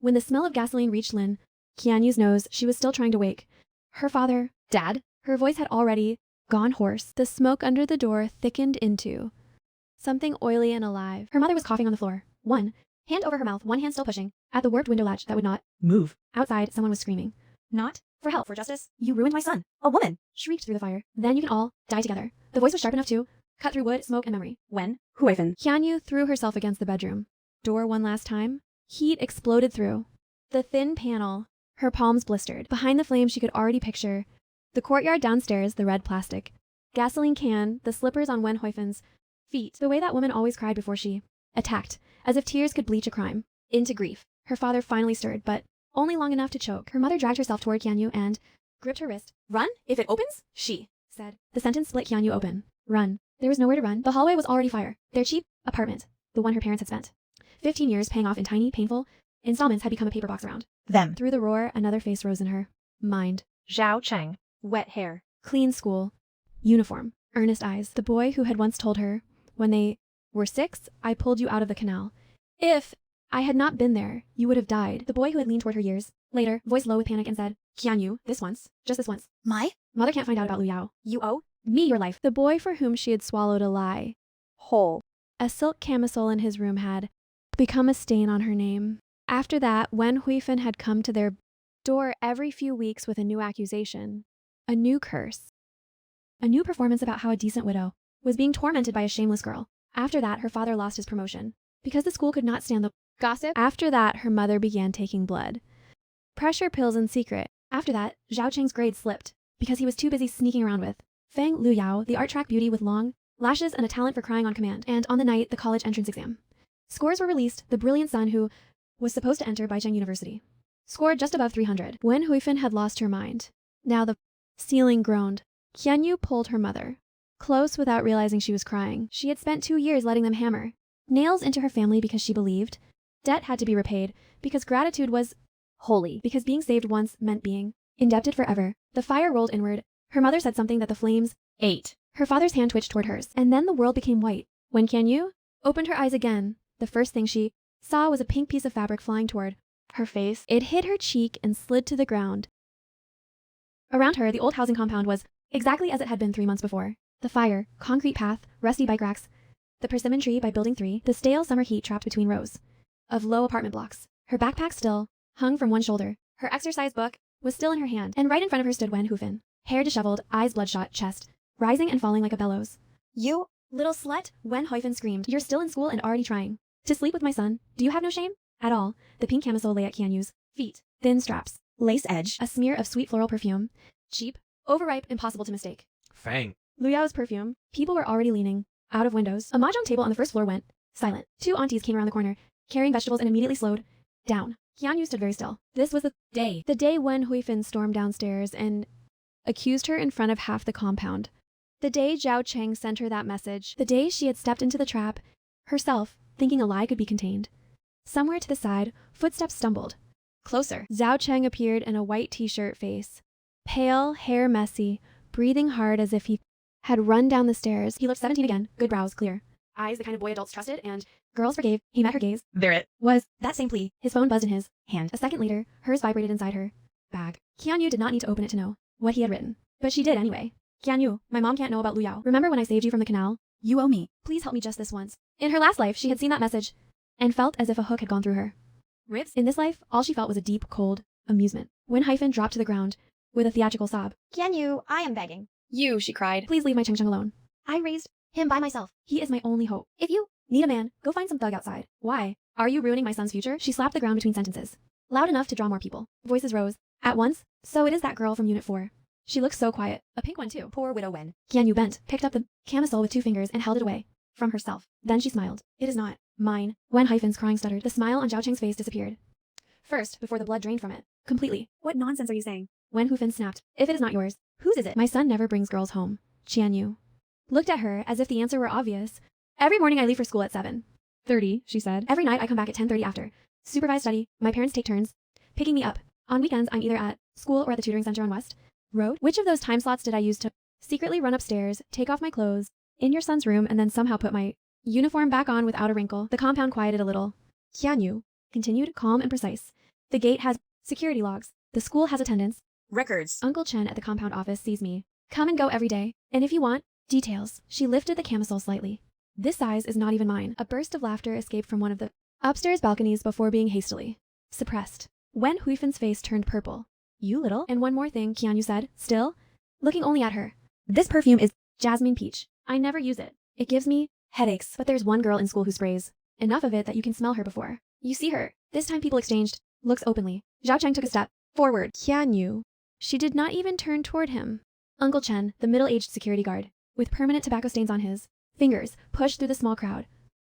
When the smell of gasoline reached Lin Qianyu's nose, she was still trying to wake. Her father, Dad? Her voice had already gone hoarse. The smoke under the door thickened into something oily and alive. Her mother was coughing on the floor, one hand over her mouth, one hand still pushing at the warped window latch that would not move. Outside, someone was screaming. Not for help, for justice. You ruined my son. A woman shrieked through the fire. Then you can all die together. The voice was sharp enough to cut through wood, smoke, and memory. When? Qianyu threw herself against the bedroom door one last time. Heat exploded through the thin panel. Her palms blistered. Behind the flames, she could already picture the courtyard downstairs, the red plastic gasoline can, the slippers on Wen Huifen's feet, the way that woman always cried before she attacked, as if tears could bleach a crime into grief. Her father finally stirred, but only long enough to choke. Her mother dragged herself toward Qianyu and gripped her wrist. Run, if it opens, she said. The sentence split Qianyu open. Run. There was nowhere to run. The hallway was already fire. Their cheap apartment, the one her parents had spent 15 years paying off in tiny, painful installments, had become a paper box around them. Through the roar, another face rose in her mind. Zhao Cheng. Wet hair. Clean school. Uniform. Earnest eyes. The boy who had once told her, when they were 6, I pulled you out of the canal. If I had not been there, you would have died. The boy who had leaned toward her years later, voice low with panic, and said, Qianyu, this once. Just this once. My? Mother can't find out about Lu Yao. You owe me your life. The boy for whom she had swallowed a lie whole. A silk camisole in his room had become a stain on her name. After that, Wen Huifen had come to their door every few weeks with a new accusation, a new curse, a new performance about how a decent widow was being tormented by a shameless girl. After that, her father lost his promotion because the school could not stand the gossip. After that, her mother began taking blood pressure pills in secret. After that, Zhao Cheng's grades slipped because he was too busy sneaking around with Feng Lu Yao, the art track beauty with long lashes and a talent for crying on command. And on the night the college entrance exam scores were released, the brilliant son who was supposed to enter Baicheng University scored just above 300. Wen Huifen had lost her mind. Now the ceiling groaned. Qianyu pulled her mother close without realizing she was crying. She had spent 2 years letting them hammer nails into her family because she believed debt had to be repaid, because gratitude was holy, because being saved once meant being indebted forever. The fire rolled inward. Her mother said something that the flames ate. Her father's hand twitched toward hers, and then the world became white. When Qianyu opened her eyes again, the first thing she saw was a pink piece of fabric flying toward her face. It hit her cheek and slid to the ground. Around her, the old housing compound was exactly as it had been 3 months before. The fire, concrete path, rusty bike racks, the persimmon tree by building 3, the stale summer heat trapped between rows of low apartment blocks. Her backpack still hung from one shoulder. Her exercise book was still in her hand, and right in front of her stood Wen Hufen, hair disheveled, eyes bloodshot, chest rising and falling like a bellows. You little slut, Wen Huifen screamed. You're still in school and already trying to sleep with my son. Do you have no shame? At all. The pink camisole lay at Qianyu's feet. Thin straps, lace edge, a smear of sweet floral perfume. Cheap, overripe, impossible to mistake. Fang. Lu Yao's perfume. People were already leaning out of windows. A mahjong table on the first floor went silent. 2 aunties came around the corner, carrying vegetables, and immediately slowed down. Qianyu stood very still. This was the day Wen Huifen stormed downstairs and accused her in front of half the compound. The day Zhao Cheng sent her that message. The day she had stepped into the trap herself, thinking a lie could be contained. Somewhere to the side, footsteps stumbled. Closer. Zhao Cheng appeared in a white t-shirt, face pale, hair messy, breathing hard as if he had run down the stairs. He looked 17 again, good brows, clear eyes, the kind of boy adults trusted and girls forgave. He met her gaze. There it Was that same plea. His phone buzzed in his hand. A second later, hers vibrated inside her bag. Qianyu did not need to open it to know what he had written, but she did anyway. Qianyu, my mom can't know about Lu Yao. Remember when I saved you from the canal? You owe me. Please help me just this once. In her last life, she had seen that message and felt as if a hook had gone through her ribs. In this life, all she felt was a deep, cold amusement. Wen Huifen dropped to the ground with a theatrical sob. Qianyu, I am begging. You, she cried. Please leave my Cheng Cheng alone. I raised him by myself. He is my only hope. If you need a man, go find some thug outside. Why? Are you ruining my son's future? She slapped the ground between sentences, loud enough to draw more people. Voices rose at once. So it is that girl from Unit 4. She looks so quiet. A pink one too. Poor widow Wen. Qianyu bent, picked up the camisole with 2 fingers and held it away from herself. Then she smiled. It is not mine. Wen Huifen's crying stuttered. The smile on Zhao Cheng's face disappeared. First, before the blood drained from it. Completely. What nonsense are you saying? Wen Hufen snapped. If it is not yours, whose is it? My son never brings girls home. Qianyu looked at her as if the answer were obvious. Every morning I leave for school at 7:30, she said. Every night I come back at 10:30 after supervised study. My parents take turns picking me up. On weekends, I'm either at school or at the tutoring center on West Road. Which of those time slots did I use to secretly run upstairs, take off my clothes, in your son's room, and then somehow put my uniform back on without a wrinkle? The compound quieted a little. Qianyu continued, calm and precise. The gate has security logs. The school has attendance. Records. Uncle Chen at the compound office sees me. Come and go every day. And if you want details. She lifted the camisole slightly. This size is not even mine. A burst of laughter escaped from one of the upstairs balconies before being hastily suppressed. Wen Huifan's face turned purple. You little. And one more thing, Qianyu said, still looking only at her. This perfume is jasmine peach. I never use it. It gives me headaches. But there's one girl in school who sprays enough of it that you can smell her before you see her. This time people exchanged looks openly. Zhao Cheng took a step forward. Qianyu. She did not even turn toward him. Uncle Chen, the middle-aged security guard, with permanent tobacco stains on his fingers, pushed through the small crowd.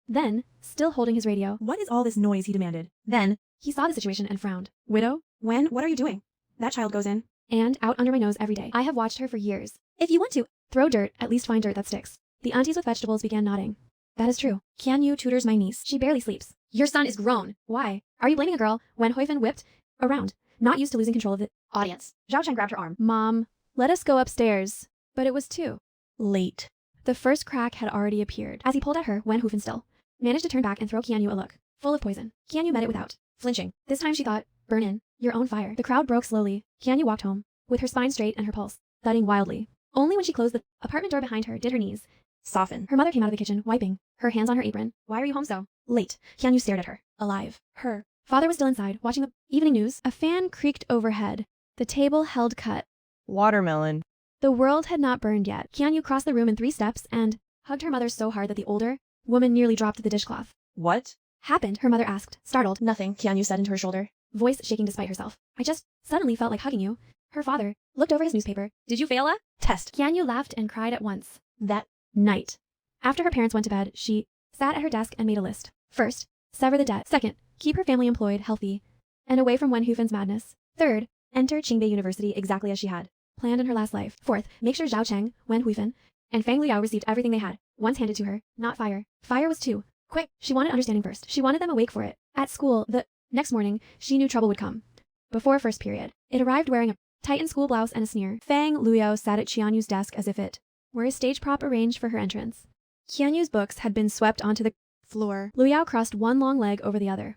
Then, still holding his radio, What is all this noise? He demanded. Then, he saw the situation and frowned. Widow? Wen, what are you doing? That child goes in. And out under my nose every day. I have watched her for years. If you want to throw dirt, at least find dirt that sticks. The aunties with vegetables began nodding. That is true. Qianyu tutors my niece. She barely sleeps. Your son is grown. Why? Are you blaming a girl when Huifan whipped around, not used to losing control of the audience? Zhao Cheng grabbed her arm. Mom, let us go upstairs. But it was too Late. The first crack had already appeared. As he pulled at her, Wen Hufen still managed to turn back and throw Qianyu a look full of poison. Qianyu met it without flinching. This time she thought, burn in your own fire. The crowd broke slowly. Qianyu walked home, with her spine straight and her pulse thudding wildly. Only when she closed the apartment door behind her did her knees soften. Her mother came out of the kitchen, wiping her hands on her apron. Why are you home so late? Qianyu stared at her. Alive. Her father was still inside, watching the evening news. A fan creaked overhead. The table held cut. Watermelon. The world had not burned yet. Qianyu crossed the room in 3 steps and hugged her mother so hard that the older woman nearly dropped the dishcloth. What? Happened? Her mother asked, startled. Nothing, Qianyu said into her shoulder. Voice shaking despite herself. I just suddenly felt like hugging you. Her father looked over his newspaper. Did you fail a test? Qianyu laughed and cried at once. That night, after her parents went to bed, she sat at her desk and made a list. First, sever the debt. Second, keep her family employed, healthy, and away from Wen Hufan's madness. Third, enter Qingbei University exactly as she had planned in her last life. Fourth, make sure Zhao Cheng, Wen Huifan, and Fang Liao received everything they had once handed to her, not fire. Fire was too quick. She wanted understanding first. She wanted them awake for it. At school, the next morning, she knew trouble would come. Before first period, it arrived wearing a tightened school blouse and a sneer. Fang Liao sat at Qianyu's desk as if it were a stage prop arranged for her entrance. Qianyu's books had been swept onto the floor. Liao crossed one long leg over the other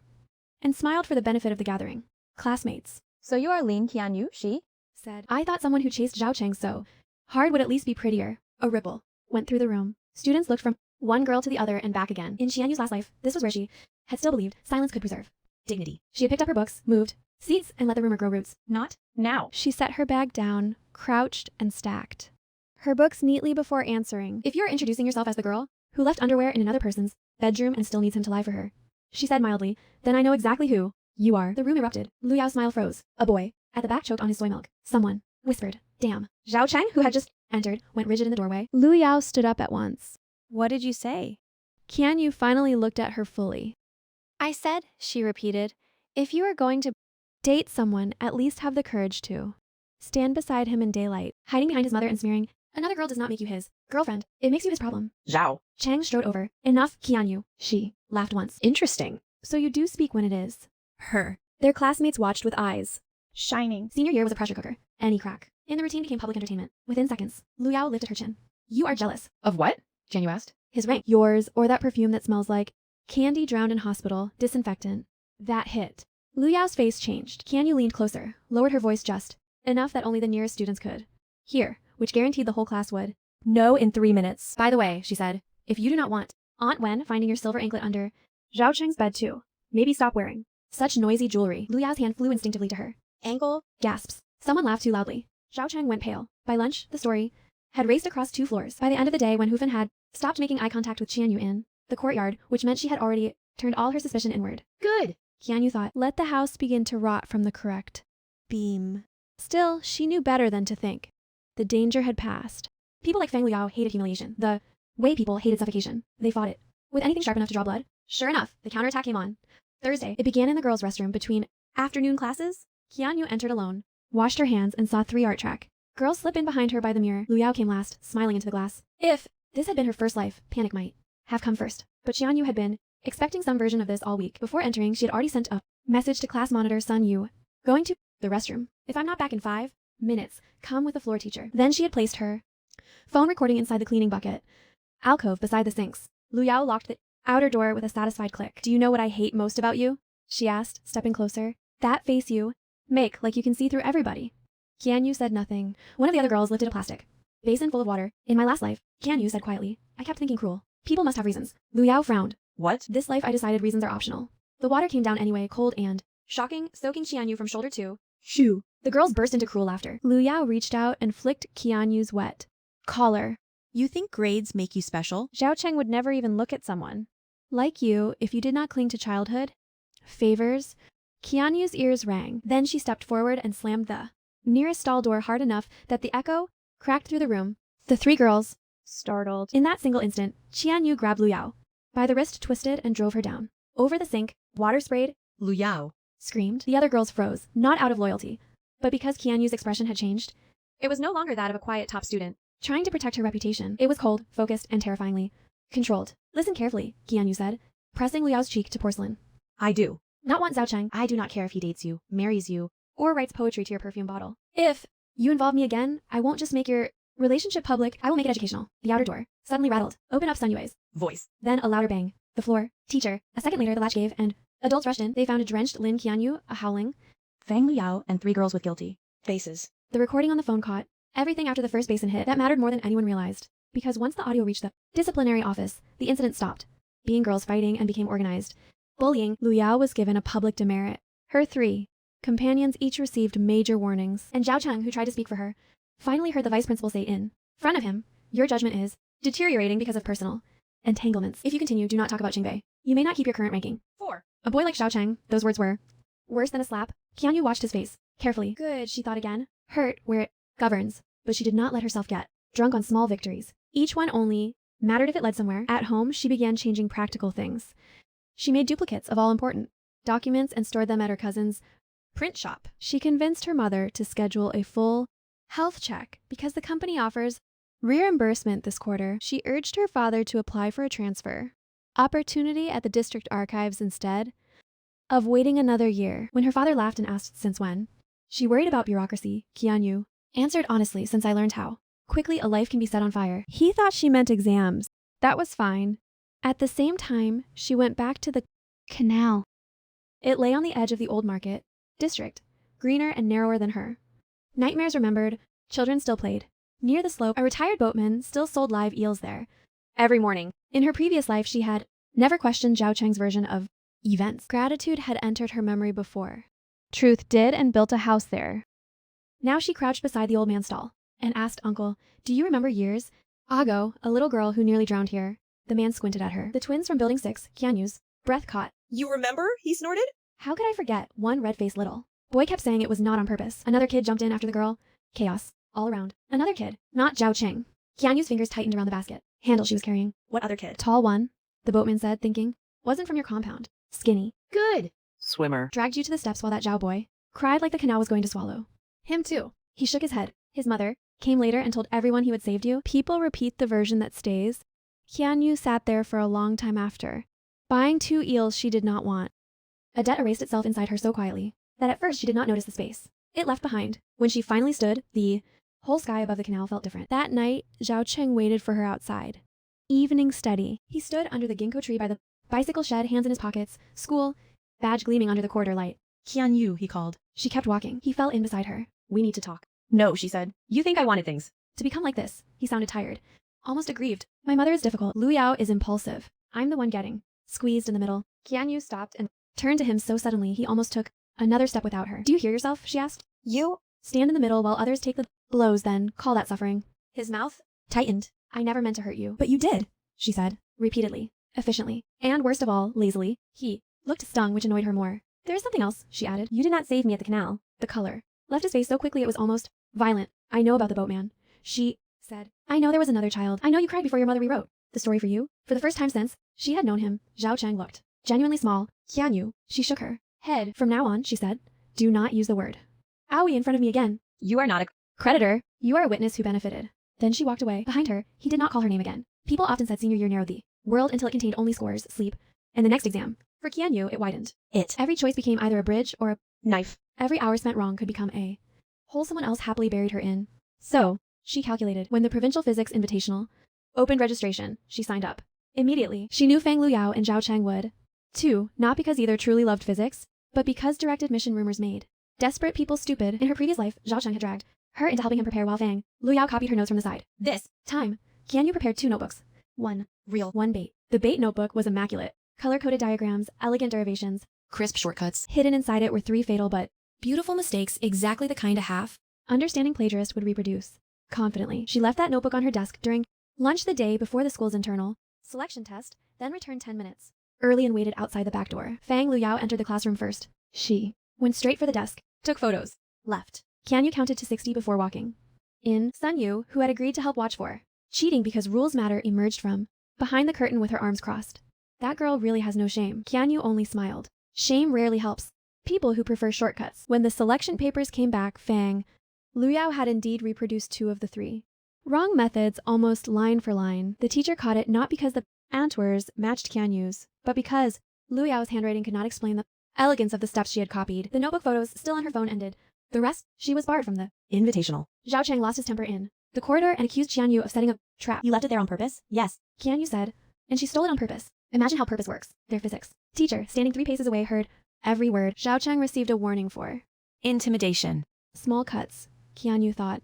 and smiled for the benefit of the gathering. Classmates. So you are Lin Qianyu, she Said, I thought someone who chased Zhao Cheng so hard would at least be prettier. A ripple went through the room. Students looked from one girl to the other and back again. In Qianyu's last life, this was where she had still believed silence could preserve dignity. She had picked up her books, moved seats, and let the rumor grow roots. Not now. She set her bag down, crouched, and stacked her books neatly before answering. If you're introducing yourself as the girl who left underwear in another person's bedroom and still needs him to lie for her, she said mildly, then I know exactly who you are. The room erupted. Lu Yao's smile froze. A boy at the back choked on his soy milk. Someone whispered, damn. Zhao Cheng, who had just entered, went rigid in the doorway. Lu Yao stood up at once. What did you say? Qianyu finally looked at her fully. I said, she repeated, if you are going to date someone, at least have the courage to stand beside him in daylight. Hiding behind his mother and smearing, another girl does not make you his girlfriend. It makes you his problem. Zhao. Chang strode over. Enough, Qianyu. She laughed once. Interesting. So you do speak when it is. Her. Their classmates watched with eyes Shining. Senior year was a pressure cooker. Any crack in the routine became public entertainment. Within seconds, Lu Yao lifted her chin. You are jealous. Of what? Qianyu asked. His rank. Yours, or that perfume that smells like candy drowned in hospital, disinfectant. That hit. Lu Yao's face changed. Qianyu leaned closer, lowered her voice just enough that only the nearest students could hear, which guaranteed the whole class would know in 3 minutes. By the way, she said, if you do not want Aunt Wen finding your silver anklet under Zhao Cheng's bed too, maybe stop wearing such noisy jewelry. Lu Yao's hand flew instinctively to her ankle. Gasps. Someone laughed too loudly. Zhao Cheng went pale. By lunch, the story had raced across 2 floors. By the end of the day, when Hufan had stopped making eye contact with Qianyu in the courtyard, which meant she had already turned all her suspicion inward. Good, Qianyu thought. Let the house begin to rot from the correct beam. Still, she knew better than to think. The danger had passed. People like Fang Liao hated humiliation. The way people hated suffocation. They fought it with anything sharp enough to draw blood. Sure enough, the counterattack came on. Thursday, it began in the girls' restroom between afternoon classes. Qianyu entered alone, washed her hands, and saw 3 art track girls slip in behind her by the mirror. Lu Yao came last, smiling into the glass. If this had been her first life, panic might have come first. But Qianyu had been expecting some version of this all week. Before entering, she had already sent a message to class monitor Sun Yu, going to the restroom. If I'm not back in 5 minutes, come with the floor teacher. Then she had placed her phone recording inside the cleaning bucket alcove beside the sinks. Lu Yao locked the outer door with a satisfied click. Do you know what I hate most about you? She asked, stepping closer. That face you make like you can see through everybody. Qianyu said nothing. One of the other girls lifted a plastic basin full of water. In my last life, Qianyu said quietly, I kept thinking cruel. People must have reasons. Lu Yao frowned. What? This life I decided reasons are optional. The water came down anyway, cold and shocking, soaking Qianyu from shoulder to shoe. The girls burst into cruel laughter. Lu Yao reached out and flicked Qianyu's wet collar. You think grades make you special? Zhao Cheng would never even look at someone like you if you did not cling to childhood favors. Qianyu's ears rang. Then she stepped forward and slammed the nearest stall door hard enough that the echo cracked through the room. The three girls startled. In that single instant, Qianyu grabbed Lu Yao by the wrist, twisted, and drove her down. Over the sink, water sprayed. Lu Yao Screamed. The other girls froze, not out of loyalty, but because Qianyu's expression had changed. It was no longer that of a quiet top student, trying to protect her reputation. It was cold, focused, and terrifyingly controlled. Listen carefully, Qianyu said, pressing Lu Yao's cheek to porcelain. I do not want Zhao Cheng. I do not care if he dates you, marries you, or writes poetry to your perfume bottle. If you involve me again, I won't just make your relationship public, I will make it educational. The outer door suddenly rattled. Open up, Sunyue's voice. Then a louder bang. The floor. Teacher. A second later, the latch gave, and adults rushed in. They found a drenched Lin Qianyu, a howling Fang Lu Yao and three girls with guilty faces. The recording on the phone caught everything after the first basin hit. That mattered more than anyone realized. Because once the audio reached the disciplinary office, the incident stopped being girls fighting and became organized bullying. Lu Yao was given a public demerit. Her three companions each received major warnings, and Zhao Cheng, who tried to speak for her, finally heard the vice principal say in front of him, your judgment is deteriorating because of personal entanglements. If you continue, do not talk about Qingbei. You may not keep your current ranking. 4. A boy like Zhao Cheng, those words were worse than a slap. Qianyu watched his face carefully. Good, she thought again. Hurt where it governs, but she did not let herself get drunk on small victories. Each one only mattered if it led somewhere. At home, she began changing practical things. She made duplicates of all important documents and stored them at her cousin's print shop. She convinced her mother to schedule a full health check because the company offers reimbursement this quarter. She urged her father to apply for a transfer opportunity at the district archives instead of waiting another year. When her father laughed and asked since when, she worried about bureaucracy. Qianyu answered honestly, since I learned how quickly a life can be set on fire. He thought she meant exams. That was fine. At the same time, she went back to the canal. It lay on the edge of the old market district, greener and narrower than her nightmares remembered. Children still played near the slope. A retired boatman still sold live eels there every morning. In her previous life, she had never questioned Zhao Cheng's version of events. Gratitude had entered her memory before. Truth did and built a house there. Now she crouched beside the old man's stall and asked Uncle, do you remember years ago, a little girl who nearly drowned here? The man squinted at her. The twins from Building 6, Qianyu's breath caught. You remember? He snorted. How could I forget? One red-faced little boy kept saying it was not on purpose. Another kid jumped in after the girl. Chaos all around. Another kid, not Zhao Cheng. Qianyu's fingers tightened around the basket handle she was carrying. What other kid? Tall one, the boatman said, thinking. Wasn't from your compound. Skinny. Good. Swimmer. Dragged you to the steps while that Zhao boy cried like the canal was going to swallow him too. He shook his head. His mother came later and told everyone he had saved you. People repeat the version that stays. Qianyu sat there for a long time after, buying 2 eels she did not want. A debt erased itself inside her so quietly that at first she did not notice the space it left behind. When she finally stood, the whole sky above the canal felt different. That night, Zhao Cheng waited for her outside. Evening study. He stood under the ginkgo tree by the bicycle shed, hands in his pockets, school, badge gleaming under the corridor light. Qianyu, he called. She kept walking. He fell in beside her. We need to talk. No, she said. You think I wanted things. To become like this. He sounded tired, almost aggrieved. My mother is difficult. Lu Yao is impulsive. I'm the one getting squeezed in the middle. Qianyu stopped and turned to him so suddenly he almost took another step without her. Do you hear yourself? She asked. You stand in the middle while others take the blows, then call that suffering. His mouth tightened. I never meant to hurt you. But you did, she said, repeatedly, efficiently, and worst of all, lazily. He looked stung, which annoyed her more. There is something else, she added. You did not save me at the canal. The color left his face so quickly it was almost violent. I know about the boatman. She said. I know there was another child. I know you cried before your mother rewrote the story for you. For the first time since she had known him, Zhao Cheng looked genuinely small. Qianyu, she shook her head. From now on, she said, do not use the word owie in front of me again. You are not a creditor. You are a witness who benefited. Then she walked away. Behind her, he did not call her name again. People often said senior year narrowed the world until it contained only scores, sleep, and the next exam. For Qianyu, it widened. Every choice became either a bridge or a knife. Every hour spent wrong could become a hole someone else happily buried her in. So, she calculated. When the Provincial Physics Invitational opened registration, she signed up. Immediately, she knew Fang Lu Yao and Zhao Cheng would, too, not because either truly loved physics, but because direct admission rumors made desperate people stupid. In her previous life, Zhao Cheng had dragged her into helping him prepare while Fang Lu Yao copied her notes from the side. This time, Qian Yu prepared 2 notebooks. 1 real, 1 bait. The bait notebook was immaculate. Color-coded diagrams, elegant derivations, Crisp shortcuts. hidden inside it were 3 fatal but beautiful mistakes, exactly the kind a half-understanding plagiarist would reproduce. Confidently, she left that notebook on her desk during lunch the day before the school's internal selection test, then returned 10 minutes early and waited outside the back door. Fang Lu Yao entered the classroom first. She went straight for the desk, took photos, left. Qian Yu counted to 60 before walking in. Sun Yu, who had agreed to help watch for cheating because rules matter, emerged from behind the curtain with her arms crossed. That girl really has no shame. Qian Yu only smiled. Shame rarely helps people who prefer shortcuts. When the selection papers came back, Fang Lu Yao had indeed reproduced 2 of the 3 wrong methods almost line for line. The teacher caught it not because the answers matched Qian Yu's, but because Lu Yao's handwriting could not explain the elegance of the steps she had copied. The notebook photos still on her phone ended. The rest, she was barred from the Invitational. Zhao Cheng lost his temper in the corridor and accused Qian Yu of setting a trap. You left it there on purpose? Yes. Qian Yu said, and she stole it on purpose. Imagine how purpose works. Their physics. Teacher, standing 3 paces away, heard every word. Zhao Cheng received a warning for Intimidation. small cuts, Qian Yu thought.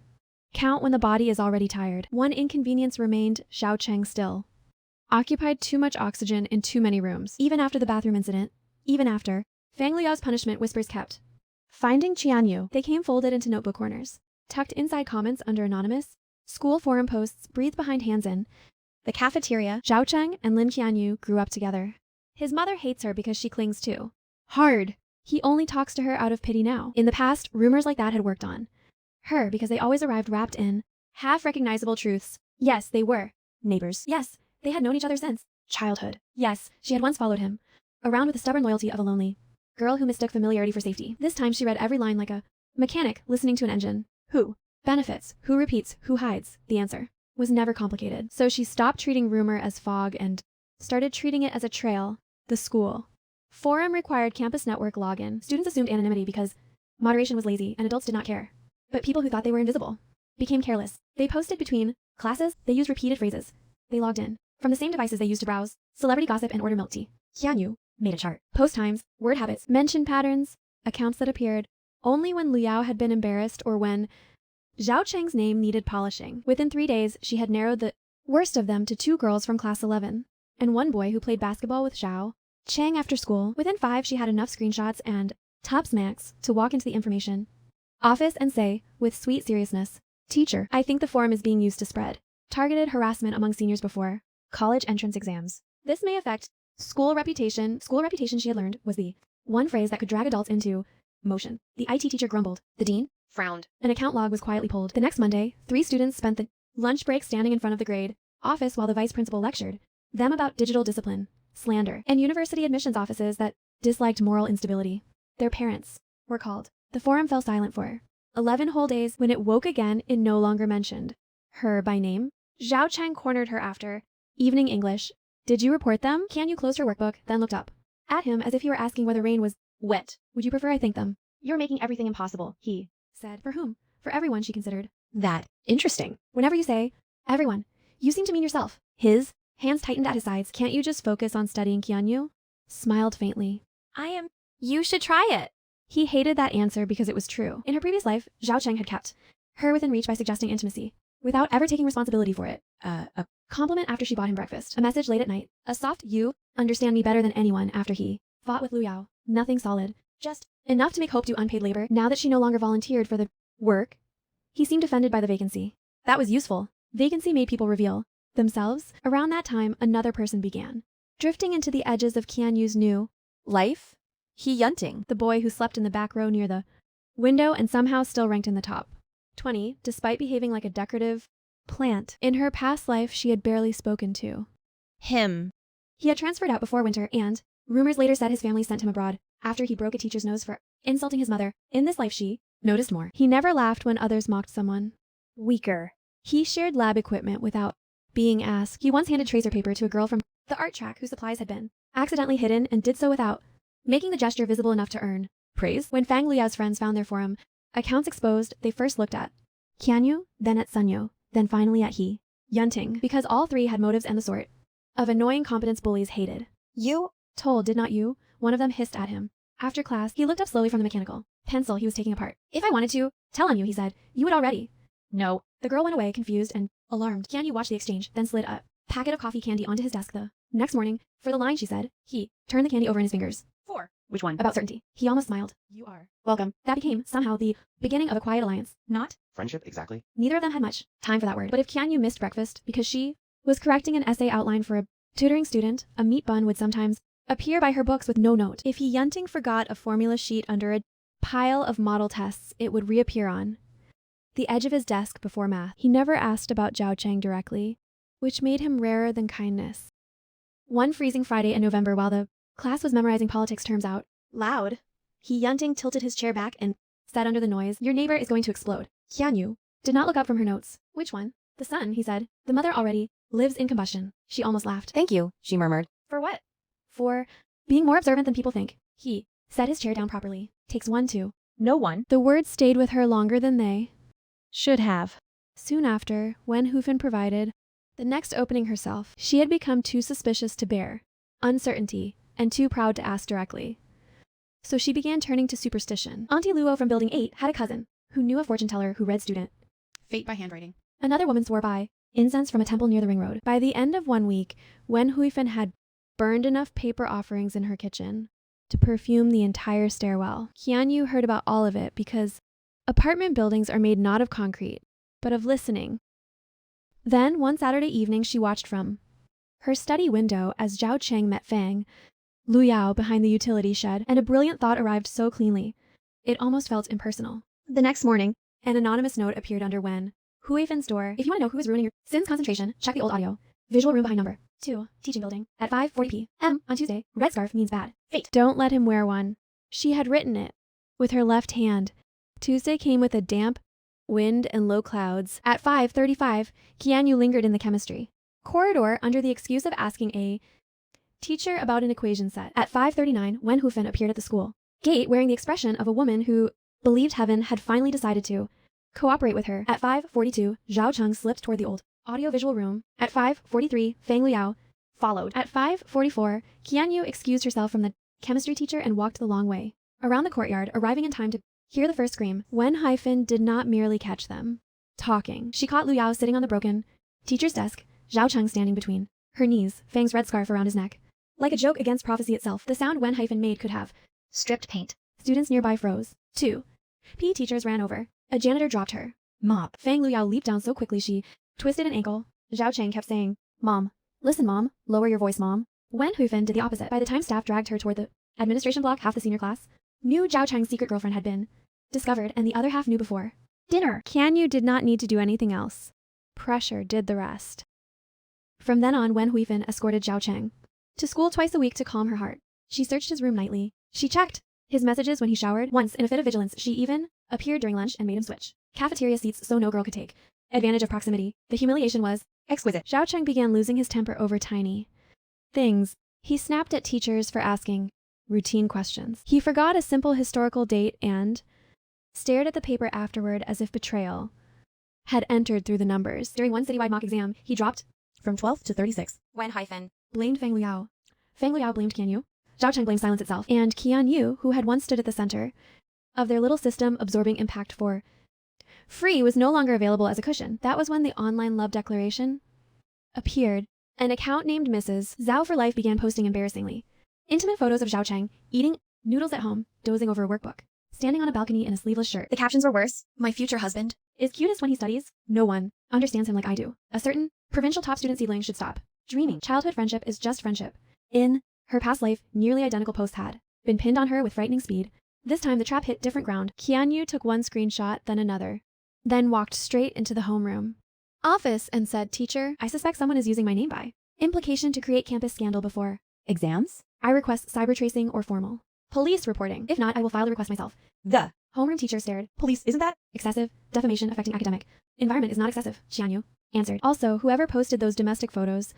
Count when the body is already tired. One inconvenience remained: Zhao Cheng still occupied too much oxygen in too many rooms. Even after the bathroom incident, even after Fang Liao's punishment, whispers kept finding Qian Yu. They came folded into notebook corners, tucked inside comments under anonymous school forum posts, breathed behind hands in the cafeteria. Zhao Cheng and Lin Qian Yu grew up together. His mother hates her because she clings too hard. He only talks to her out of pity now. In the past, rumors like that had worked on her because they always arrived wrapped in half-recognizable truths. Yes, they were Neighbors. yes, they had known each other since childhood. Yes, she had once followed him around with the stubborn loyalty of a lonely girl who mistook familiarity for safety. This time she read every line like a mechanic listening to an engine. Who benefits? Who repeats? Who hides? The answer was never complicated. So she stopped treating rumor as fog and started treating it as a trail. The school forum required campus network login. Students assumed anonymity because moderation was lazy and adults did not care. But people who thought they were invisible became careless. They posted between classes. They used repeated phrases. They logged in from the same devices they used to browse celebrity gossip and order milk tea. Qian Yu Made a chart. post times, word habits, mention patterns, accounts that appeared only when Liao had been embarrassed or when Zhao Cheng's name needed polishing. Within 3 days, she had narrowed the worst of them to 2 girls from class 11 and 1 boy who played basketball with Zhao Cheng after school. Within 5, she had enough screenshots and top smacks to walk into the information office and say, with sweet seriousness, "Teacher, I think the forum is being used to spread targeted harassment among seniors before college entrance exams. This may affect school reputation." School reputation, she had learned, was the one phrase that could drag adults into motion. The IT teacher grumbled. The dean frowned. An account log was quietly pulled. The next Monday, 3 students spent the lunch break standing in front of the grade office while the vice principal lectured them about digital discipline, slander, and university admissions offices that disliked moral instability. Their parents were called. The forum fell silent for 11 whole days. When it woke again, it no longer mentioned her by name. Zhao Cheng cornered her after evening English. "Did you report them?" Qian Yu closed her workbook, then looked up at him as if he were asking whether rain was wet. "Would you prefer I thank them?" "You're making everything impossible," he said. "For whom?" "For everyone," she considered. That. Interesting. "Whenever you say everyone, you seem to mean yourself." His hands tightened at his sides. "Can't you just focus on studying?" Qian Yu smiled faintly. You should try it." He hated that answer because it was true. In her previous life, Zhao Cheng had kept her within reach by suggesting intimacy without ever taking responsibility for it. A compliment after she bought him breakfast. A message late at night. A soft "you understand me better than anyone" after he fought with Lu Yao. Nothing solid. Just enough to make Hope do unpaid labor. Now that she no longer volunteered for the work, he seemed offended by the vacancy. That was useful. Vacancy made people reveal themselves. Around that time, another person began drifting into the edges of Qian Yu's new life. He Yunting, the boy who slept in the back row near the window and somehow still ranked in the top 20, despite behaving like a decorative plant. In her past life, she had barely spoken to Him. He had transferred out before winter, and rumors later said his family sent him abroad after he broke a teacher's nose for insulting his mother. In this life, she noticed more. He never laughed when others mocked someone weaker. He shared lab equipment without being asked. He once handed tracer paper to a girl from the art track whose supplies had been accidentally hidden and did so without making the gesture visible enough to earn praise. When Fang Liao's friends found their forum accounts exposed, they first looked at Qian Yu, then at Sun Yu, then finally at he Yunting, because all 3 had motives and the sort of annoying competence bullies hated. "You told, did not you?" one of them hissed at him. After class, he looked up slowly from the mechanical pencil he was taking apart. If I wanted to tell on you, he said, you would already. No. The girl went away, confused and alarmed. Kian-yu watched the exchange, then slid a packet of coffee candy onto his desk the next morning. For the line, she said. He turned the candy over in his fingers. 4. Which one? About certainty. He almost smiled. You are. Welcome. That became, somehow, the beginning of a quiet alliance. Not? Friendship, exactly. Neither of them had much time for that word. But if Kian-yu missed breakfast because she was correcting an essay outline for a tutoring student, a meat bun would sometimes appear by her books with no note. If he Yunting forgot a formula sheet under a pile of model tests, it would reappear on the edge of his desk before math. He never asked about Zhao Cheng directly, which made him rarer than kindness. One freezing Friday in November, while the class was memorizing politics terms out loud, he Yunting tilted his chair back and said under the noise, your neighbor is going to explode. Kian-yu did not look up from her notes. Which one? The son, he said. The mother already lives in combustion. She almost laughed. Thank you, she murmured. For what? For being more observant than people think. He set his chair down properly. Takes one to. No one. The words stayed with her longer than they Should have. Soon after, when Hufin provided the next opening herself, she had become too suspicious to bear uncertainty and too proud to ask directly. So she began turning to superstition. Auntie Luo from Building 8 had a cousin who knew a fortune teller who read student Fate by handwriting. Another woman swore by incense from a temple near the ring road. By the end of 1 week, when Huifan had burned enough paper offerings in her kitchen to perfume the entire stairwell, Kian-yu heard about all of it because apartment buildings are made not of concrete, but of listening. Then, one Saturday evening, she watched from her study window as Zhao Cheng met Fang Lu Yao behind the utility shed, and a brilliant thought arrived so cleanly, it almost felt impersonal. The next morning, an anonymous note appeared under Wen Huifin's door. If you want to know who is ruining your Sin's concentration, check the old audio. Visual room behind number 2, teaching building, at 5:40 p.m. on Tuesday. Red scarf means bad. Fate. Don't let him wear one. She had written it with her left hand. Tuesday came with a damp wind and low clouds. At 5:35, Kian-yu lingered in the chemistry corridor under the excuse of asking a teacher about an equation set. At 5:39, when Hufin appeared at the school gate wearing the expression of a woman who believed heaven had finally decided to cooperate with her. At 5:42, Zhao Cheng slipped toward the old audio-visual room. At 5:43, Fang Liao followed. At 5:44, Kian-yu excused herself from the chemistry teacher and walked the long way around the courtyard, arriving in time to hear the first scream. Wen Haifin did not merely catch them talking. She caught Lu Yao sitting on the broken teacher's desk, Zhao Cheng standing between her knees, Fang's red scarf around his neck. Like a joke against prophecy itself, the sound Wen Haifin made could have stripped paint. Students nearby froze. 2. PE teachers ran over. A janitor dropped her mop. Fang Lu Yao leaped down so quickly she twisted an ankle. Zhao Cheng kept saying, Mom. Listen, Mom. Lower your voice, Mom. Wen Hufin did the opposite. By the time staff dragged her toward the administration block, half the senior class knew Zhao Cheng's secret girlfriend had been discovered, and the other half knew before dinner. Kian-yu did not need to do anything else. Pressure did the rest. From then on, Wen Huifin escorted Zhao Cheng to school twice a week to calm her heart. She searched his room nightly. She checked his messages when he showered. Once, in a fit of vigilance, she even appeared during lunch and made him switch cafeteria seats so no girl could take advantage of proximity. The humiliation was exquisite. Zhao Cheng began losing his temper over tiny things. He snapped at teachers for asking routine questions. He forgot a simple historical date and stared at the paper afterward as if betrayal had entered through the numbers. During one citywide mock exam, he dropped From 12 to 36. Wen Haifin blamed Fang Liao. Fang Liao blamed Kian-yu. Zhao Cheng blamed silence itself. And Kian-yu, who had once stood at the center of their little system absorbing impact for free, was no longer available as a cushion. That was when the online love declaration appeared. An account named Mrs. Zhao for Life began posting embarrassingly intimate photos of Zhao Cheng eating noodles at home, dozing over a workbook, standing on a balcony in a sleeveless shirt. The captions were worse. My future husband is cutest when he studies. No one understands him like I do. A certain provincial top student seedling should stop dreaming. Childhood friendship is just friendship. In her past life, nearly identical posts had been pinned on her with frightening speed. This time, the trap hit different ground. Kian-yu took one screenshot, then another, then walked straight into the homeroom office and said, Teacher, I suspect someone is using my name by implication to create campus scandal before exams. I request cyber tracing or formal police reporting. If not, I will file the request myself. The Homeroom teacher stared. police, isn't that? Excessive defamation affecting academic environment is not excessive, Qianyu answered. Also, whoever posted those domestic photos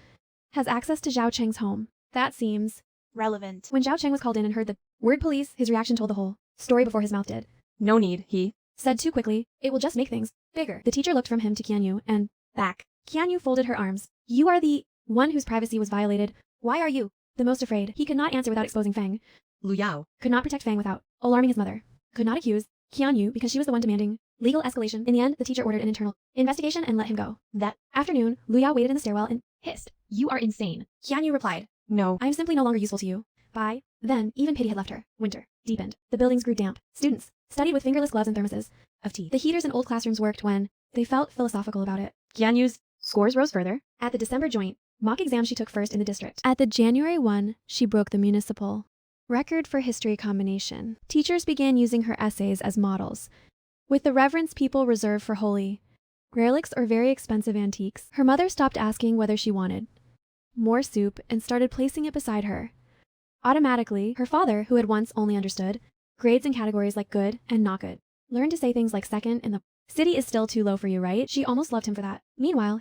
has access to Zhao Cheng's home. That seems Relevant. When Zhao Cheng was called in and heard the word police, his reaction told the whole story before his mouth did. No need, he Said too quickly, it will just make things bigger. The teacher looked from him to Qianyu and back. Qianyu folded her arms. You are the one whose privacy was violated. Why are you the most afraid? He could not answer without exposing Fang Lu Yao. Could not protect Fang without alarming his mother. Could not accuse Qian Yu because she was the one demanding legal escalation. In the end, the teacher ordered an internal investigation and let him go. That afternoon, Lu Yao waited in the stairwell and hissed, "You are insane." Qian Yu replied, No. "I am simply no longer useful to you." Bye. Then, even pity had left her. Winter deepened. The buildings grew damp. Students studied with fingerless gloves and thermoses of tea. The heaters in old classrooms worked when they felt philosophical about it. Qian Yu's scores rose further. At the December joint mock exam, she took first in the district. At the January one, she broke the municipal record for history combination. Teachers began using her essays as models. With the reverence people reserve for holy relics or very expensive antiques, her mother stopped asking whether she wanted more soup and started placing it beside her. Automatically, her father, who had once only understood grades in categories like good and not good, learned to say things like second in the city is still too low for you, right? She almost loved him for that. Meanwhile,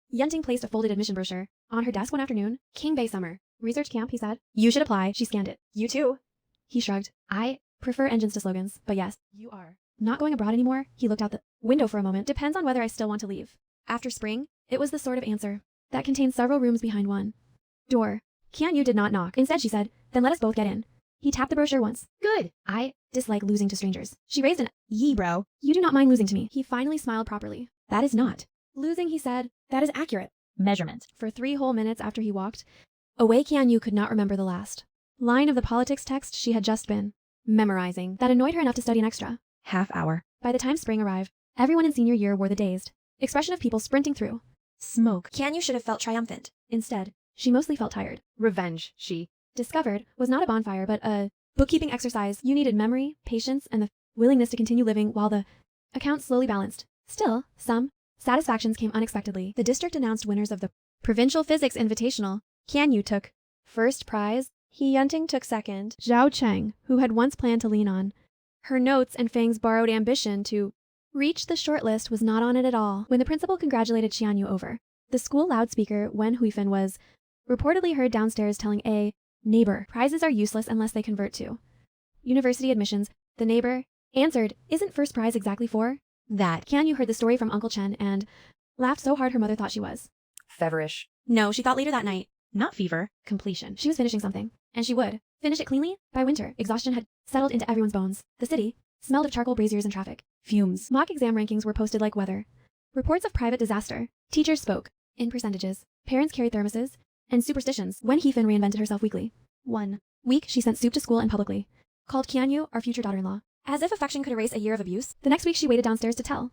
Yunting placed a folded admission brochure on her desk one afternoon. King Bay Summer Research Camp, he said. You should apply. She scanned it. You too. He shrugged. I prefer engines to slogans, but yes, you are. Not going abroad anymore? He looked out the window for a moment. Depends on whether I still want to leave. After spring, it was the sort of answer that contained several rooms behind one door. Qian Yu did not knock. Instead, she said, "Then let us both get in." He tapped the brochure once. Good. I dislike losing to strangers. She raised an "Yee, bro. You do not mind losing to me." He finally smiled properly. That is not losing, he said. That is accurate. Measurement. For 3 whole minutes after he walked away, Qian Yu could not remember the last line of the politics text she had just been memorizing. That annoyed her enough to study an extra Half hour. By the time spring arrived, everyone in senior year wore the dazed expression of people sprinting through Smoke. Qian Yu should have felt triumphant. Instead, she mostly felt tired. Revenge, she Discovered was not a bonfire, but a bookkeeping exercise. You needed memory, patience, and the willingness to continue living while the account slowly balanced. Still, some satisfactions came unexpectedly. The district announced winners of the Provincial Physics Invitational. Qian Yu took first prize. He Yunting took second. Zhao Cheng, who had once planned to lean on her notes and Fang's borrowed ambition to reach the shortlist, was not on it at all. When the principal congratulated Qian Yu over the school loudspeaker, Wen Huifan was reportedly heard downstairs telling a neighbor, "Prizes are useless unless they convert to university admissions." The neighbor answered, "Isn't first prize exactly for that?" Qian Yu heard the story from Uncle Chen and laughed so hard her mother thought she was feverish. No, she thought later that night. Not fever. Completion. She was finishing something, and she would finish it cleanly. By winter, exhaustion had settled into everyone's bones. The city smelled of charcoal braziers and traffic fumes. Mock exam rankings were posted like weather reports of private disaster. Teachers spoke in percentages. Parents carried thermoses and superstitions. Wen Heifan reinvented herself weekly. 1 week, she sent soup to school and publicly called Qian Yu our future daughter-in-law, as if affection could erase a year of abuse. The next week, she waited downstairs to tell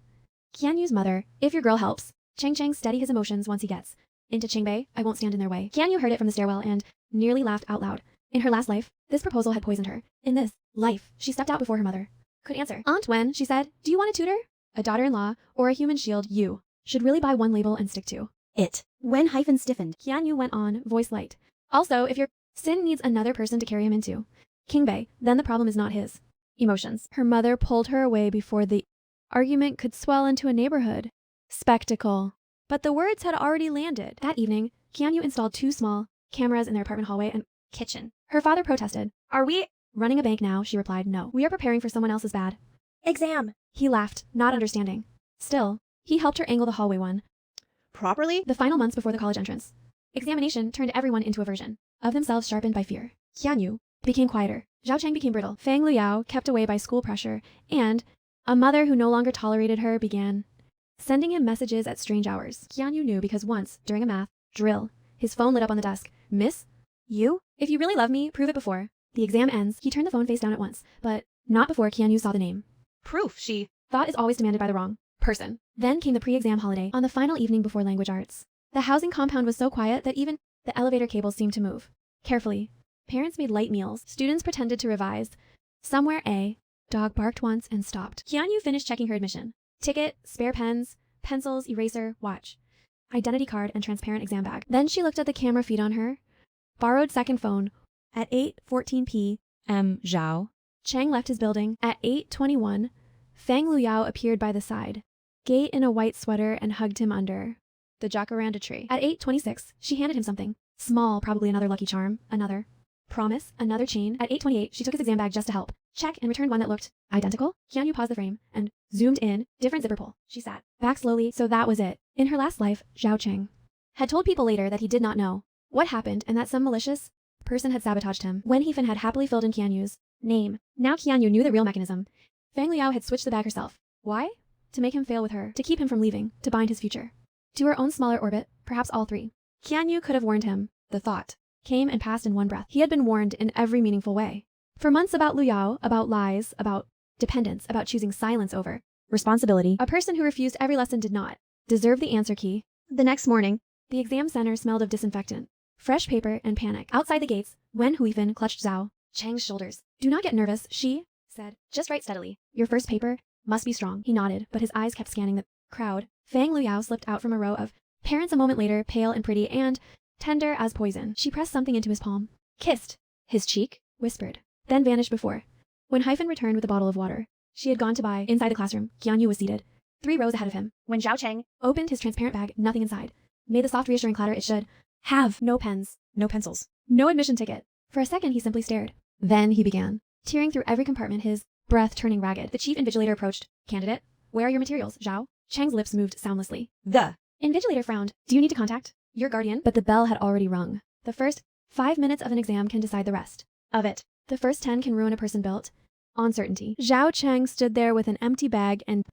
Qian Yu's mother, "If your girl helps Cheng Cheng steady his emotions once he gets into Qingbei, I won't stand in their way." Qian Yu heard it from the stairwell and nearly laughed out loud. In her last life, this proposal had poisoned her. In this life, she stepped out before her mother could answer. "Aunt Wen," she said, "do you want a tutor, a daughter-in-law, or a human shield? You should really buy one label and stick to it." Wen Hyphen stiffened. Qian Yu went on, voice light. "Also, if your sin needs another person to carry him into Qingbei, then the problem is not his emotions." Her mother pulled her away before the argument could swell into a neighborhood spectacle. But the words had already landed. That evening, Qian Yu installed 2 small cameras in their apartment hallway and kitchen. Her father protested. "Are we running a bank now?" She replied, "No. We are preparing for someone else's bad exam." He laughed, not understanding. Still, he helped her angle the hallway one Properly? the final months before the college entrance examination turned everyone into a version of themselves sharpened by fear. Qian Yu became quieter. Zhao Cheng became brittle. Fang Luyao, kept away by school pressure, and a mother who no longer tolerated her began sending him messages at strange hours. Qian Yu knew because once, during a math drill, his phone lit up on the desk. "Miss? You? If you really love me, prove it before the exam ends." He turned the phone face down at once, but not before Qian Yu saw the name. Proof, she Thought is always demanded by the wrong person. Then came the pre-exam holiday on the final evening before language arts. The housing compound was so quiet that even the elevator cables seemed to move carefully. Parents made light meals. Students pretended to revise. Somewhere a dog barked once and stopped. Qian Yu finished checking her admission. Ticket, spare pens, pencils, eraser, watch, identity card, and transparent exam bag. Then she looked at the camera feed on her borrowed second phone. At 8:14 p.m. Zhao. Cheng left his building. At 8:21, Fang Luyao appeared by the side gate in a white sweater and hugged him under the jacaranda tree. At 8:26, she handed him something. Small, probably another lucky charm, another promise, another chain. At 8:28, she took his exam bag just to help check and returned one that looked identical. Qian Yu paused the frame and zoomed in. Different zipper pull. She sat back slowly. So that was it. In her last life, Zhao Cheng had told people later that he did not know what happened and that some malicious person had sabotaged him. Wen Heifan had happily filled in Qianyu's name. Now Qianyu knew the real mechanism. Fang Liao had switched the bag herself. Why? To make him fail with her, to keep him from leaving, to bind his future. To her own smaller orbit, perhaps all three. Qianyu could have warned him. The thought came and passed in one breath. He had been warned in every meaningful way. For months about Lu Yao, about lies, about dependence, about choosing silence over responsibility. A person who refused every lesson did not deserve the answer key. The next morning, the exam center smelled of disinfectant, fresh paper, and panic. Outside the gates, Wen Huifan clutched Zhao Cheng's shoulders. Do not get nervous, she said. Just write steadily. Your first paper must be strong. He nodded, but his eyes kept scanning the crowd. Fang Luyao slipped out from a row of parents a moment later, pale and pretty and tender as poison. She pressed something into his palm, kissed his cheek, whispered, then vanished before. When Hyphen returned with a bottle of water she had gone to buy inside the classroom, Qianyu was seated 3 rows ahead of him. When Zhao Cheng opened his transparent bag, nothing inside made the soft reassuring clatter it should have. No pens, no pencils, no admission ticket. For a second he simply stared. Then he began, tearing through every compartment, his breath turning ragged. The chief invigilator approached. Candidate, where are your materials, Zhao? Cheng's lips moved soundlessly. The invigilator frowned. Do you need to contact your guardian? But the bell had already rung. The first 5 minutes of an exam can decide the rest of it. The first 10 can ruin a person built on certainty. Zhao Cheng stood there with an empty bag and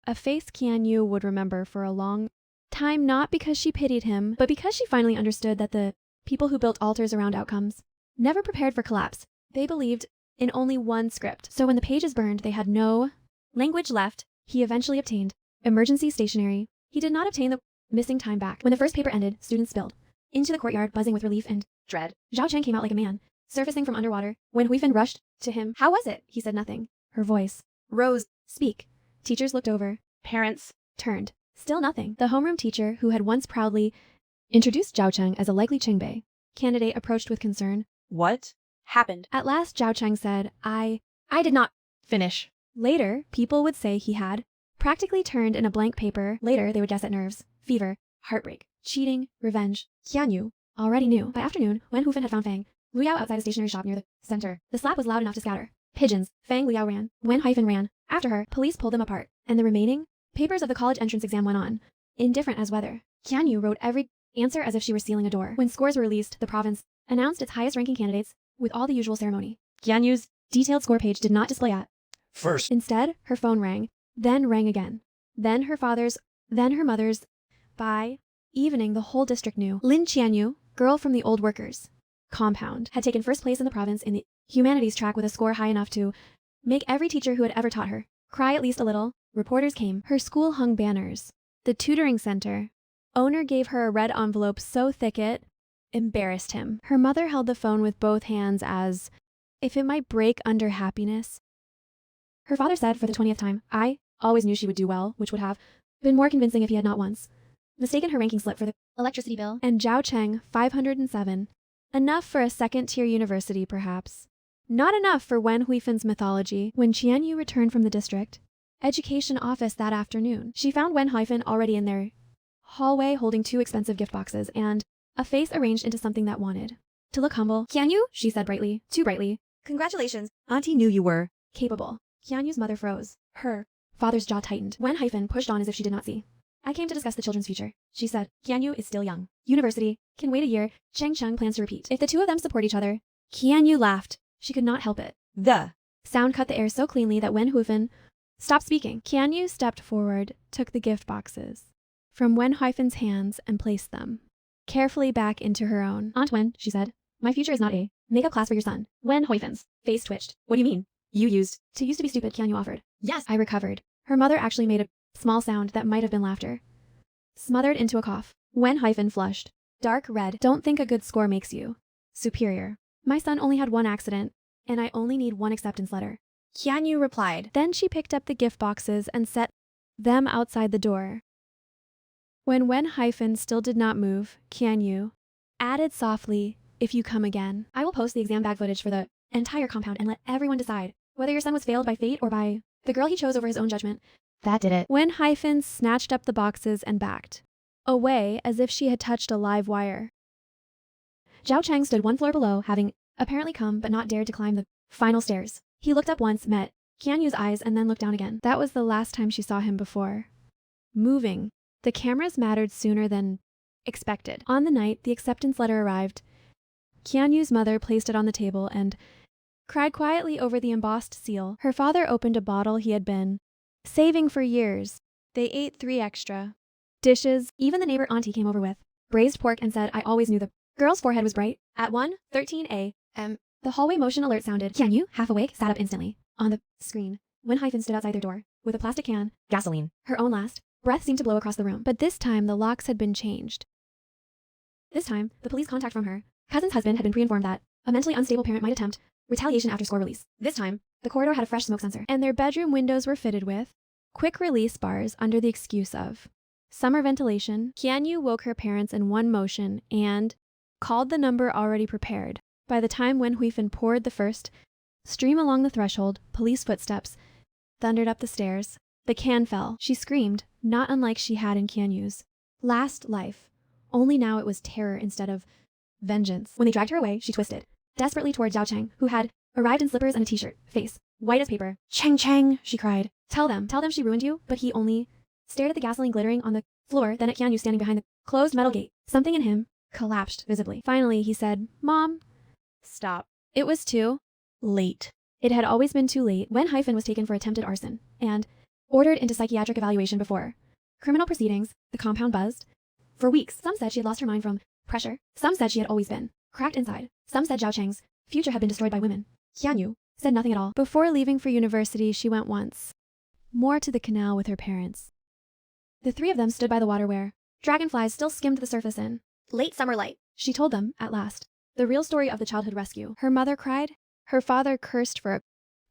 a face Qianyu would remember for a long time, not because she pitied him, but because she finally understood that the people who built altars around outcomes never prepared for collapse. They believed in only one script. So when the pages burned, they had no language left. He eventually obtained emergency stationery. He did not obtain the missing time back. When the first paper ended, students spilled into the courtyard, buzzing with relief and dread. Zhao Cheng came out like a man surfacing from underwater. When Huifan rushed to him, how was it? He said nothing. Her voice rose. Speak. Teachers looked over. Parents turned. Still nothing. The homeroom teacher, who had once proudly introduced Zhao Cheng as a likely Qingbei candidate, approached with concern. What happened? At last, Zhao Cheng said, I did not finish. Later, people would say he had practically turned in a blank paper. Later, they would guess at nerves, fever, heartbreak, cheating, revenge. Qianyu already knew. By afternoon, when Hufan had found Fang Luyao outside a stationery shop near the center, the slap was loud enough to scatter pigeons. Fang Luyao ran. When Hyphen ran after her, police pulled them apart, and the remaining papers of the college entrance exam went on, indifferent as weather. Qianyu wrote every answer as if she were sealing a door. When scores were released, the province announced its highest-ranking candidates with all the usual ceremony. Qianyu's detailed score page did not display at First, Instead, her phone rang, then rang again. Then her father's, then her mother's. By evening, the whole district knew. Lin Qianyu, girl from the old workers' compound, had taken first place in the province in the humanities track with a score high enough to make every teacher who had ever taught her cry at least a little. Reporters came. Her school hung banners. The tutoring center owner gave her a red envelope so thick it embarrassed him. Her mother held the phone with both hands as if it might break under happiness. Her father said for the 20th time, I always knew she would do well, which would have been more convincing if he had not once mistaken her ranking slip for the electricity bill. And Zhao Cheng, 507. Enough for a second-tier university, perhaps. Not enough for Wen Huifan's mythology. When Qianyu returned from the district education office that afternoon, she found Wen Huifan already in their hallway holding 2 expensive gift boxes and a face arranged into something that wanted to look humble. Qianyu, she said brightly, too brightly. Congratulations. Auntie knew you were capable. Qianyu's mother froze. Her father's jaw tightened. Wen Hyphen pushed on as if she did not see. I came to discuss the children's future, she said. Qianyu is still young. University can wait a year. Cheng Cheng plans to repeat. If the two of them support each other. Qianyu laughed. She could not help it. The sound cut the air so cleanly that Wen Huifan stopped speaking. Qianyu stepped forward, took the gift boxes from Wen Huifan's hands and placed them carefully back into her own. Aunt Wen, she said, my future is not a makeup class for your son. Wen Huifan's face twitched. What do you mean? You used to be stupid, Qianyu offered. Yes, I recovered. Her mother actually made a small sound that might have been laughter, smothered into a cough. Wen Hyphen flushed. Dark red. Don't think a good score makes you superior. My son only had 1 accident, and I only need 1 acceptance letter. Qianyu replied. Then she picked up the gift boxes and set them outside the door. When Wen Hyphen still did not move, Qianyu added softly, if you come again, I will post the exam bag footage for the entire compound and let everyone decide whether your son was failed by fate or by the girl he chose over his own judgment. That did it. Wen Hyphen snatched up the boxes and backed away as if she had touched a live wire. Zhao Cheng stood 1 floor below, having apparently come but not dared to climb the final stairs. He looked up once, met Qianyu's eyes, and then looked down again. That was the last time she saw him before moving. The cameras mattered sooner than expected. On the night the acceptance letter arrived, Kianyu's mother placed it on the table and cried quietly over the embossed seal. Her father opened a bottle he had been saving for years. They ate 3 extra dishes. Even the neighbor auntie came over with braised pork and said, "I always knew the girl's forehead was bright." At 1:13 a.m., the hallway motion alert sounded. Kianyu, half awake, sat up instantly. On the screen, Wen-Hyphen stood outside their door with a plastic can. Gasoline. Her own last breath seemed to blow across the room. But this time, the locks had been changed. This time, the police contact from her cousin's husband had been pre-informed that a mentally unstable parent might attempt retaliation after score release. This time, the corridor had a fresh smoke sensor, and their bedroom windows were fitted with quick release bars under the excuse of summer ventilation. Kianyu woke her parents in one motion and called the number already prepared. By the time Wen-Huifan poured the first stream along the threshold, police footsteps thundered up the stairs. The can fell. She screamed, not unlike she had in Kianyu's last life. Only now it was terror instead of vengeance. When they dragged her away, she twisted desperately toward Zhao Cheng, who had arrived in slippers and a t-shirt, face white as paper. "Cheng Cheng," she cried. Tell them she ruined you," but he only stared at the gasoline glittering on the floor, then at Kianyu standing behind the closed metal gate. Something in him collapsed visibly. Finally, he said, "Mom, stop." It was too late. It had always been too late. Wen-Hyphen was taken for attempted arson and ordered into psychiatric evaluation before criminal proceedings. The compound buzzed. For weeks, some said she had lost her mind from pressure. Some said she had always been cracked inside. Some said Zhao Cheng's future had been destroyed by women. Kianyu said nothing at all. Before leaving for university, she went once more to the canal with her parents. The 3 of them stood by the water where dragonflies still skimmed the surface in late summer light. She told them, at last, the real story of the childhood rescue. Her mother cried. Her father cursed for a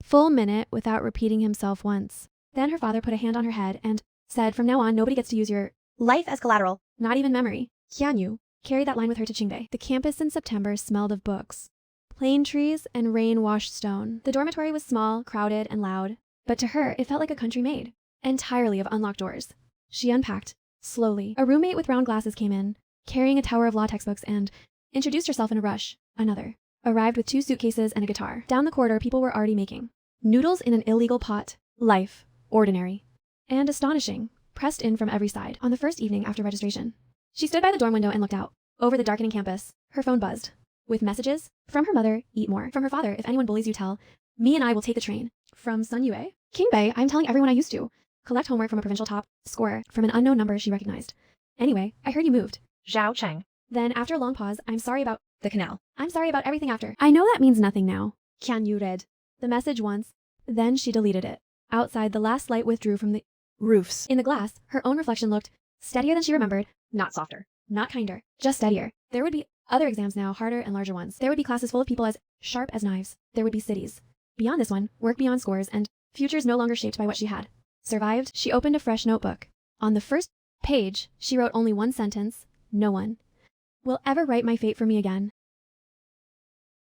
full minute without repeating himself once. Then her father put a hand on her head and said, "From now on, nobody gets to use your life as collateral, not even memory." Kianyu carried that line with her to Qingbei. The campus in September smelled of books, plane trees, and rain-washed stone. The dormitory was small, crowded, and loud, but to her, it felt like a country made entirely of unlocked doors. She unpacked slowly. A roommate with round glasses came in, carrying a tower of law textbooks, and introduced herself in a rush. Another arrived with 2 suitcases and a guitar. Down the corridor, people were already making noodles in an illegal pot. Life, ordinary and astonishing, pressed in from every side. On the first evening after registration, she stood by the dorm window and looked out over the darkening campus. Her phone buzzed with messages from her mother, "Eat more." From her father, "If anyone bullies you, tell me and I will take the train." From Sun Yue, "Qingbei, I'm telling everyone I used to collect homework from a provincial top scorer." From an unknown number she recognized, "Anyway, I heard you moved." Zhao Cheng. Then after a long pause, "I'm sorry about The canal. I'm sorry about everything after." "I know that means nothing now." Kianyu read the message once, then she deleted it. Outside, the last light withdrew from the roofs. In the glass, her own reflection looked steadier than she remembered, Not softer. not kinder, just steadier. There would be other exams now, harder and larger ones. There would be classes full of people as sharp as knives. There would be cities beyond this one, work beyond scores, and futures no longer shaped by what she had survived. She opened a fresh notebook. On the first page, she wrote only one sentence: "No one will ever write my fate for me again."